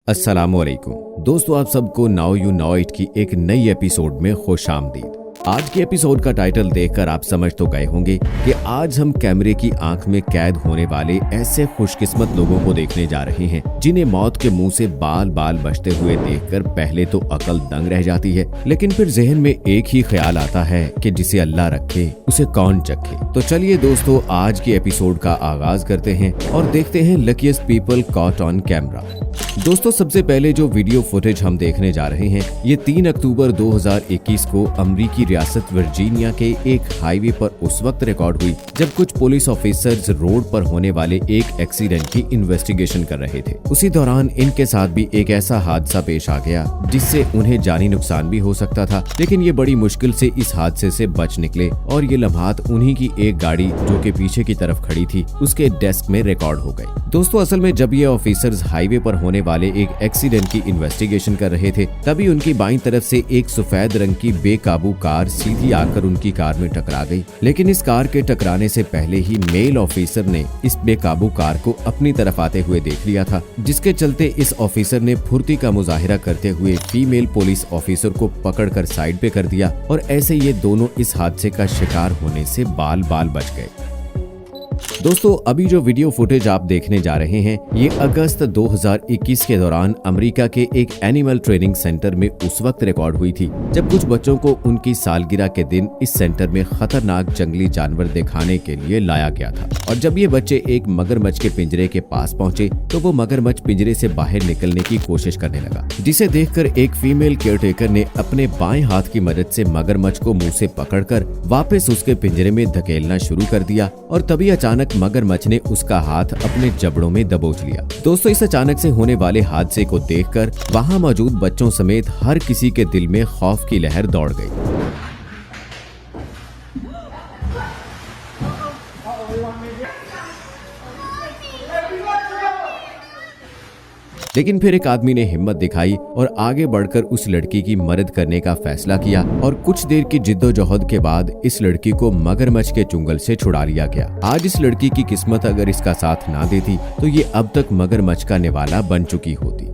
अस्सलामुअलैकुम दोस्तों, आप सबको नाउ यू नो इट की एक नई एपिसोड में खुशामदीद। आज के एपिसोड का टाइटल देखकर आप समझ तो गए होंगे कि आज हम कैमरे की आंख में कैद होने वाले ऐसे खुशकिस्मत लोगों को देखने जा रहे हैं जिन्हें मौत के मुंह से बाल बाल बचते हुए देखकर पहले तो अकल दंग रह जाती है, लेकिन फिर जहन में एक ही ख्याल आता है कि जिसे अल्लाह रखे उसे कौन चखे। तो चलिए दोस्तों, आज की एपिसोड का आगाज करते हैं और देखते हैं luckiest people caught on camera. दोस्तों, सबसे पहले जो वीडियो फुटेज हम देखने जा रहे हैं ये 3 अक्टूबर 2021 को अमरीकी रियासत वर्जीनिया के एक हाईवे पर उस वक्त रिकॉर्ड हुई जब कुछ पुलिस ऑफिसर्स रोड पर होने वाले एक एक्सीडेंट की इन्वेस्टिगेशन कर रहे थे। उसी दौरान इनके साथ भी एक ऐसा हादसा पेश आ गया जिससे उन्हें जानी नुकसान भी हो सकता था, लेकिन ये बड़ी मुश्किल से इस हादसे से बच निकले और ये लम्हात उन्हीं की एक गाड़ी जो कि पीछे की तरफ खड़ी थी उसके डेस्क में रिकॉर्ड हो गए। दोस्तों, असल में जब ये ऑफिसर्स हाईवे पर होने वाले एक एक्सीडेंट की इन्वेस्टिगेशन कर रहे थे तभी उनकी बाईं तरफ से एक सफेद रंग की बेकाबू कार सीधी आकर उनकी कार में टकरा गई, लेकिन इस कार के टकराने से पहले ही मेल ऑफिसर ने इस बेकाबू कार को अपनी तरफ आते हुए देख लिया था, जिसके चलते इस ऑफिसर ने फुर्ती का मुजाहिरा करते हुए फीमेल पुलिस ऑफिसर को पकड़कर साइड पे कर दिया और ऐसे ये दोनों इस हादसे का शिकार होने से बाल बाल बच गए। दोस्तों, अभी जो वीडियो फुटेज आप देखने जा रहे हैं ये अगस्त 2021 के दौरान अमेरिका के एक एनिमल ट्रेनिंग सेंटर में उस वक्त रिकॉर्ड हुई थी जब कुछ बच्चों को उनकी सालगिरह के दिन इस सेंटर में खतरनाक जंगली जानवर दिखाने के लिए लाया गया था। और जब ये बच्चे एक मगरमच्छ के पिंजरे के पास पहुंचे तो वो मगरमच्छ पिंजरे से बाहर निकलने की कोशिश करने लगा, जिसे देखकर एक फीमेल केयरटेकर ने अपने बाएं हाथ की मदद से मगरमच्छ को मुंह से पकड़कर वापस उसके पिंजरे में धकेलना शुरू कर दिया और तभी अचानक मगरमच्छ ने उसका हाथ अपने जबड़ों में दबोच लिया। दोस्तों, इस अचानक से होने वाले हादसे को देखकर वहां मौजूद बच्चों समेत हर किसी के दिल में खौफ की लहर दौड़ गई। लेकिन फिर एक आदमी ने हिम्मत दिखाई और आगे बढ़कर उस लड़की की मदद करने का फैसला किया और कुछ देर की जिद्दोजहद के बाद इस लड़की को मगरमच्छ के चुंगल से छुड़ा लिया गया। आज इस लड़की की किस्मत अगर इसका साथ ना देती तो ये अब तक मगरमच्छ का निवाला बन चुकी होती।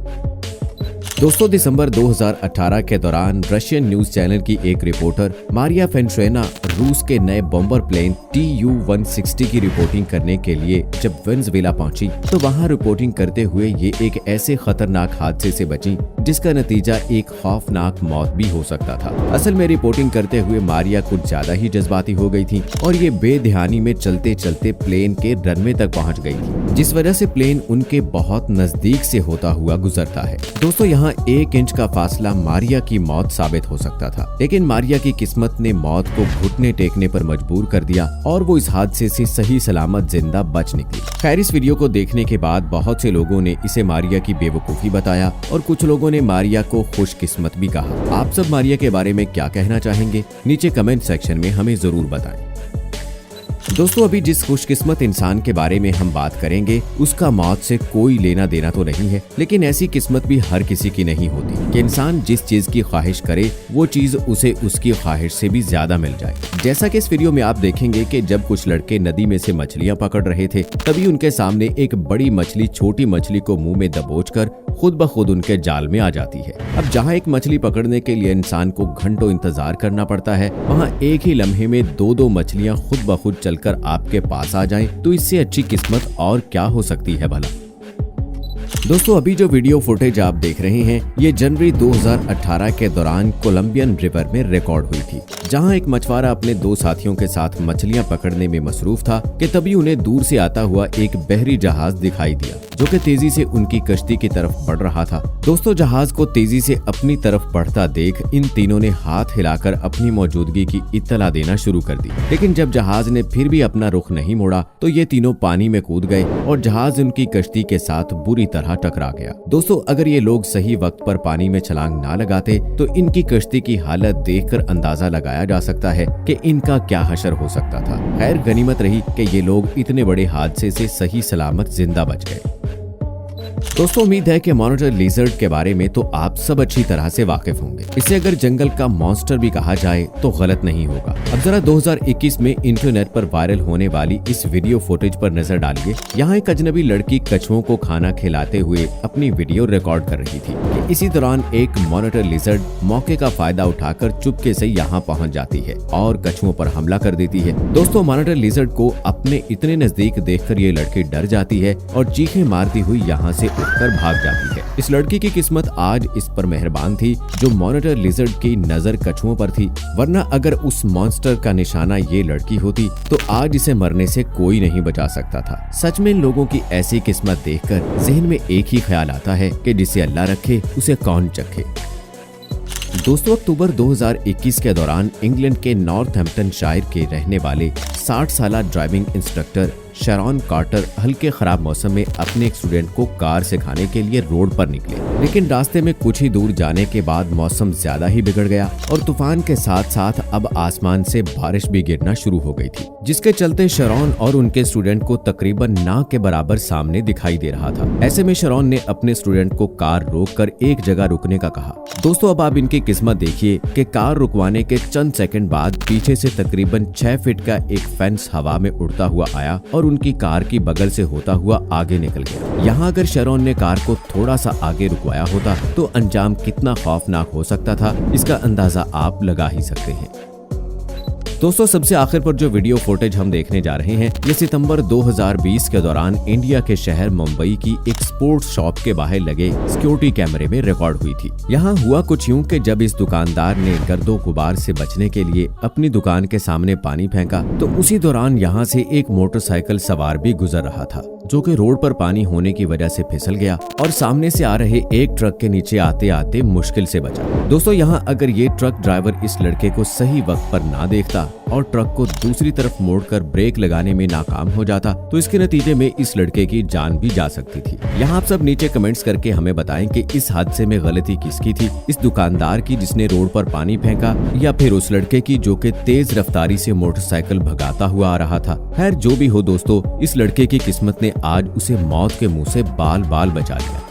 दोस्तों, दिसंबर 2018 के दौरान रशियन न्यूज चैनल की एक रिपोर्टर मारिया फेंट्रेना रूस के नए बॉम्बर प्लेन Tu-160 की रिपोर्टिंग करने के लिए जब वेनेजुएला पहुंची तो वहां रिपोर्टिंग करते हुए ये एक ऐसे खतरनाक हादसे से बची जिसका नतीजा एक खौफनाक मौत भी हो सकता था। असल में रिपोर्टिंग करते हुए मारिया कुछ ज्यादा ही जज्बाती हो गई थी और ये बेध्यानी में चलते चलते प्लेन के रनवे तक पहुंच गई थी, जिस वजह से प्लेन उनके बहुत नजदीक से होता हुआ गुजरता है। दोस्तों, यहाँ 1 इंच का फासला मारिया की मौत साबित हो सकता था, लेकिन मारिया की किस्मत ने मौत को घुटने टेकने पर मजबूर कर दिया और वो इस हादसे से सही सलामत जिंदा बच निकली। खैर, इस वीडियो को देखने के बाद बहुत से लोगों ने इसे मारिया की बेवकूफी बताया और कुछ लोगों ने मारिया को खुशकिस्मत भी कहा। आप सब मारिया के बारे में क्या कहना चाहेंगे? नीचे कमेंट सेक्शन में हमें जरूर बताएं। दोस्तों, अभी जिस खुशकिस्मत इंसान के बारे में हम बात करेंगे उसका मौत से कोई लेना देना तो नहीं है, लेकिन ऐसी किस्मत भी हर किसी की नहीं होती कि इंसान जिस चीज की ख्वाहिश करे वो चीज उसे उसकी ख्वाहिश से भी ज्यादा मिल जाए। जैसा कि इस वीडियो में आप देखेंगे कि जब कुछ लड़के नदी में से मछलियां पकड़ रहे थे तभी उनके सामने एक बड़ी मछली छोटी मछली को मुंह में दबोचकर खुद ब खुद उनके जाल में आ जाती है। अब जहाँ एक मछली पकड़ने के लिए इंसान को घंटों इंतजार करना पड़ता है, वहाँ एक ही लम्हे में 2-2 मछलियाँ खुद ब खुद चलकर आपके पास आ जाएं, तो इससे अच्छी किस्मत और क्या हो सकती है भला। दोस्तों, अभी जो वीडियो फुटेज आप देख रहे हैं ये जनवरी 2018 के दौरान कोलंबियन रिवर में रिकॉर्ड हुई थी, जहां एक मछुआरा अपने 2 साथियों के साथ मछलियां पकड़ने में मसरूफ था कि तभी उन्हें दूर से आता हुआ एक बहरी जहाज दिखाई दिया जो कि तेजी से उनकी कश्ती की तरफ बढ़ रहा था। दोस्तों, जहाज को तेजी से अपनी तरफ बढ़ता देख इन तीनों ने हाथ हिलाकर अपनी मौजूदगी की इत्तला देना शुरू कर दी, लेकिन जब जहाज ने फिर भी अपना रुख नहीं मोड़ा तो ये तीनों पानी में कूद गए और जहाज उनकी कश्ती के साथ बुरी तरह टकरा गया। दोस्तों, अगर ये लोग सही वक्त पर पानी में छलांग ना लगाते तो इनकी कश्ती की हालत देखकर अंदाजा लगाया जा सकता है कि इनका क्या हशर हो सकता था। खैर, गनीमत रही कि ये लोग इतने बड़े हादसे से सही सलामत जिंदा बच गए। दोस्तों उम्मीद है कि मॉनिटर लिजर्ड के बारे में तो आप सब अच्छी तरह से वाकिफ होंगे। इसे अगर जंगल का मॉन्स्टर भी कहा जाए तो गलत नहीं होगा। अब जरा 2021 में इंटरनेट पर वायरल होने वाली इस वीडियो फुटेज पर नजर डालिए। यहाँ एक अजनबी लड़की कछुओं को खाना खिलाते हुए अपनी वीडियो रिकॉर्ड कर रही थी कि इसी दौरान एक मॉनिटर लिजर्ड मौके का फायदा उठाकर चुपके से यहाँ पहुँच जाती है और कछुओं पर हमला कर देती है। दोस्तों मॉनिटर लिजर्ड को अपने इतने नजदीक देखकर ये लड़की डर जाती है और चीखें मारती हुई यहाँ से उठकर भाग जाती है। इस लड़की की किस्मत आज इस पर मेहरबान थी जो मॉनिटर लिजर्ड की नजर कछुओं पर थी, वरना अगर उस मॉन्स्टर का निशाना ये लड़की होती तो आज इसे मरने से कोई नहीं बचा सकता था। सच में इन लोगों की ऐसी किस्मत देखकर ज़हन में एक ही ख्याल आता है कि जिसे अल्लाह रखे उसे कौन चखे। दोस्तों अक्टूबर 2021 के दौरान इंग्लैंड के नॉर्थहैम्पटनशायर के रहने वाले 60 साल ड्राइविंग इंस्ट्रक्टर शरॉन कार्टर हल्के खराब मौसम में अपने एक स्टूडेंट को कार सिखाने के लिए रोड पर निकले, लेकिन रास्ते में कुछ ही दूर जाने के बाद मौसम ज्यादा ही बिगड़ गया और तूफान के साथ साथ अब आसमान से बारिश भी गिरना शुरू हो गई थी, जिसके चलते शरॉन और उनके स्टूडेंट को तकरीबन नाक के बराबर सामने दिखाई दे रहा था। ऐसे में शरॉन ने अपने स्टूडेंट को कार रोककर एक जगह रुकने का कहा। दोस्तों अब आप इनकी किस्मत देखिए कि कार रुकवाने के चंद सेकंड बाद पीछे से तकरीबन 6 फीट का एक फेंस हवा में उड़ता हुआ आया और उनकी कार की बगल से होता हुआ आगे निकल गया। यहाँ अगर शरॉन ने कार को थोड़ा सा आगे रुकवाया होता तो अंजाम कितना खौफनाक हो सकता था, इसका अंदाजा आप लगा ही सकते हैं। दोस्तों सबसे आखिर पर जो वीडियो फुटेज हम देखने जा रहे हैं ये सितंबर 2020 के दौरान इंडिया के शहर मुंबई की एक स्पोर्ट्स शॉप के बाहर लगे सिक्योरिटी कैमरे में रिकॉर्ड हुई थी। यहाँ हुआ कुछ यूं कि जब इस दुकानदार ने गर्दो गुबार से बचने के लिए अपनी दुकान के सामने पानी फेंका तो उसी दौरान यहाँ से एक मोटरसाइकिल सवार भी गुजर रहा था जो कि रोड पर पानी होने की वजह से फिसल गया और सामने से आ रहे एक ट्रक के नीचे आते आते मुश्किल से बचा। दोस्तों यहाँ अगर ये ट्रक ड्राइवर इस लड़के को सही वक्त पर ना देखता और ट्रक को दूसरी तरफ मोड़कर ब्रेक लगाने में नाकाम हो जाता तो इसके नतीजे में इस लड़के की जान भी जा सकती थी। यहाँ आप सब नीचे कमेंट्स करके हमें बताएं कि इस हादसे में गलती किसकी थी, इस दुकानदार की जिसने रोड पर पानी फेंका या फिर उस लड़के की जो कि तेज रफ्तारी से मोटरसाइकिल भगाता हुआ आ रहा था। खैर जो भी हो दोस्तों, इस लड़के की किस्मत ने आज उसे मौत के मुंह से बाल बाल बचा लिया।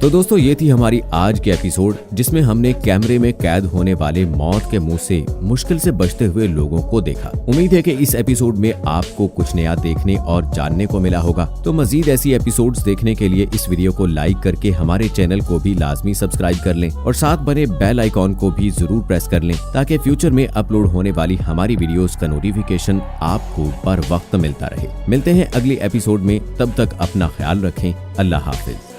तो दोस्तों ये थी हमारी आज की एपिसोड जिसमें हमने कैमरे में कैद होने वाले मौत के मुंह से मुश्किल से बचते हुए लोगों को देखा। उम्मीद है कि इस एपिसोड में आपको कुछ नया देखने और जानने को मिला होगा। तो मजीद ऐसी एपिसोड्स देखने के लिए इस वीडियो को लाइक करके हमारे चैनल को भी लाजमी सब्सक्राइब कर लें और साथ बने बेल आइकॉन को भी जरूर प्रेस कर लें ताकि फ्यूचर में अपलोड होने वाली हमारी वीडियोस का नोटिफिकेशन आपको बर वक्त मिलता रहे। मिलते हैं अगली एपिसोड में, तब तक अपना ख्याल रखें। अल्लाह हाफिज।